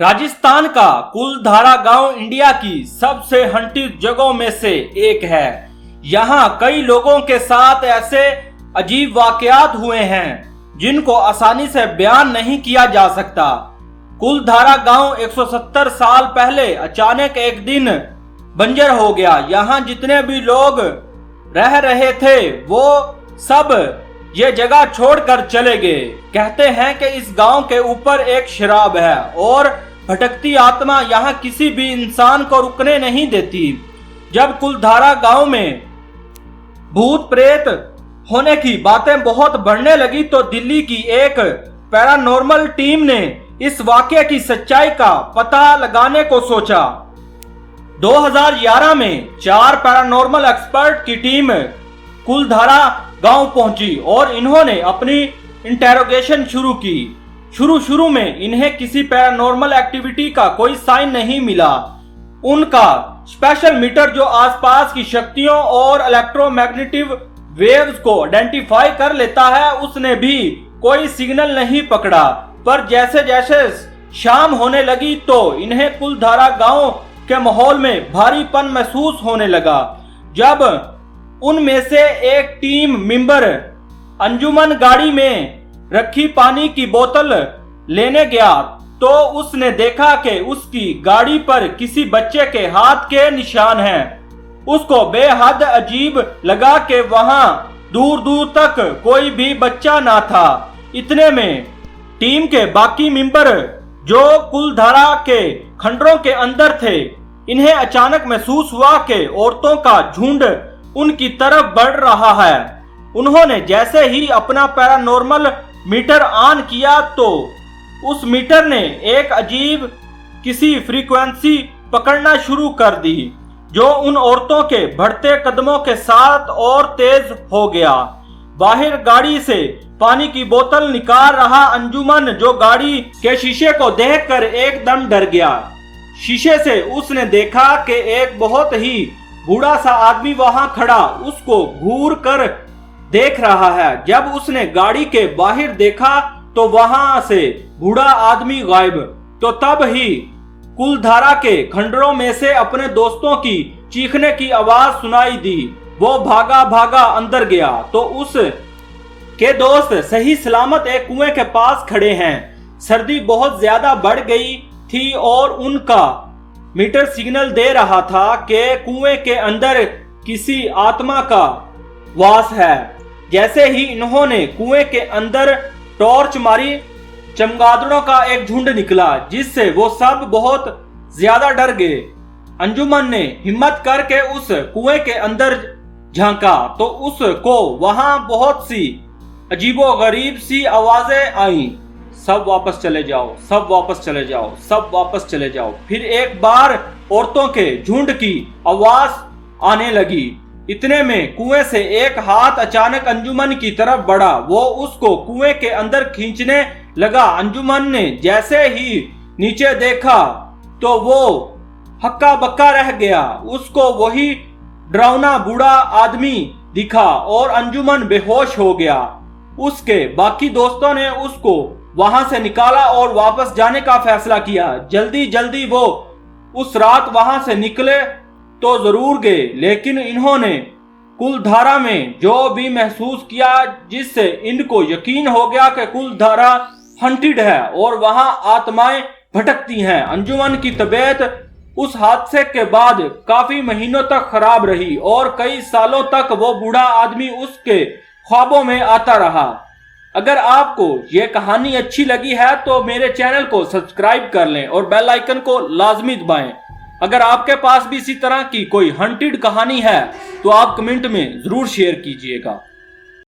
राजस्थान का कुलधारा गांव इंडिया की सबसे हंटिड जगहों में से एक है। यहाँ कई लोगों के साथ ऐसे अजीब वाकयात हुए हैं जिनको आसानी से बयान नहीं किया जा सकता। कुलधारा गांव 170 साल पहले अचानक एक दिन बंजर हो गया। यहाँ जितने भी लोग रह रहे थे वो सब ये जगह छोड़कर चले गए। कहते हैं कि इस गांव के ऊपर एक शराब है और भटकती आत्मा यहाँ किसी भी इंसान को रुकने नहीं देती। जब कुलधारा गांव में भूत प्रेत होने की बातें बहुत बढ़ने लगी तो दिल्ली की एक पैरानॉर्मल टीम ने इस वाकये की सच्चाई का पता लगाने को सोचा। 2011 में 4 पैरानॉर्मल एक्सपर्ट की टीम कुलधारा गांव पहुंची और इन्होंने अपनी इंटेरोगेशन शुरू की। शुरू में इन्हें किसी पैरानॉर्मल एक्टिविटी का कोई साइन नहीं मिला। उनका स्पेशल मीटर जो आसपास की शक्तियों और इलेक्ट्रोमैग्नेटिक वेव्स को आइडेंटिफाई कर लेता है उसने भी कोई सिग्नल नहीं पकड़ा। पर जैसे जैसे शाम होने लगी तो इन्हें कुलधारा गांव के माहौल में भारीपन महसूस होने लगा। जब उनमें से एक टीम मेंबर अंजुमन गाड़ी में रखी पानी की बोतल लेने गया तो उसने देखा कि उसकी गाड़ी पर किसी बच्चे के हाथ के निशान हैं। उसको बेहद अजीब लगा कि वहां दूर दूर तक कोई भी बच्चा ना था। इतने में टीम के बाकी मेंबर जो कुलधारा के खंडरों के अंदर थे इन्हें अचानक महसूस हुआ कि औरतों का झुंड उनकी तरफ बढ़ रहा है। उन्होंने जैसे ही अपना पैरानॉर्मल मीटर ऑन किया तो उस मीटर ने एक अजीब किसी फ्रीक्वेंसी पकड़ना शुरू कर दी जो उन औरतों के बढ़ते कदमों के साथ और तेज हो गया। बाहर गाड़ी से पानी की बोतल निकाल रहा अंजुमन जो गाड़ी के शीशे को देखकर एकदम डर गया। शीशे से उसने देखा कि एक बहुत ही बूढ़ा सा आदमी वहां खड़ा उसको घूर कर देख रहा है। जब उसने गाड़ी के बाहर देखा तो वहां से बूढ़ा आदमी गायब। तो तब ही कुलधारा के खंडरों में से अपने दोस्तों की चीखने की आवाज सुनाई दी। वो भागा भागा अंदर गया तो उस के दोस्त सही सलामत एक कुएं के पास खड़े हैं। सर्दी बहुत ज्यादा बढ़ गई थी और उनका मीटर सिग्नल दे रहा था कि कुएं के अंदर किसी आत्मा का वास है। जैसे ही इन्होंने कुएं के अंदर टॉर्च मारी चमगादड़ों का एक झुंड निकला जिससे वो सब बहुत ज्यादा डर गए। अंजुमन ने हिम्मत करके उस कुएं के अंदर झांका तो उसको वहां बहुत सी अजीबोगरीब सी आवाजें आई। सब वापस चले जाओ, सब वापस चले जाओ, सब वापस चले जाओ। फिर एक बार औरतों के झुंड की आवाज आने लगी। इतने में कुएं से एक हाथ अचानक अंजुमन की तरफ बढ़ा। वो उसको कुएं के अंदर खींचने लगा। अंजुमन ने जैसे ही नीचे देखा तो वो हक्का बक्का रह गया। उसको वही डरावना बूढ़ा आदमी दिखा और अंजुमन बेहोश हो गया। उसके बाकी दोस्तों ने उसको वहां से निकाला और वापस जाने का फैसला किया। जल्दी जल्दी वो उस रात वहां से निकले तो जरूर गए, लेकिन इन्होंने कुलधारा में जो भी महसूस किया जिससे इनको यकीन हो गया कि कुलधारा हंटिड है और वहां आत्माएं भटकती हैं। अंजुमन की तबीयत उस हादसे के बाद काफी महीनों तक खराब रही और कई सालों तक वो बूढ़ा आदमी उसके ख्वाबों में आता रहा। अगर आपको ये कहानी अच्छी लगी है तो मेरे चैनल को सब्सक्राइब कर लें और बेल आइकन को लाजमी दबाएं। अगर आपके पास भी इसी तरह की कोई हंटिड कहानी है तो आप कमेंट में जरूर शेयर कीजिएगा।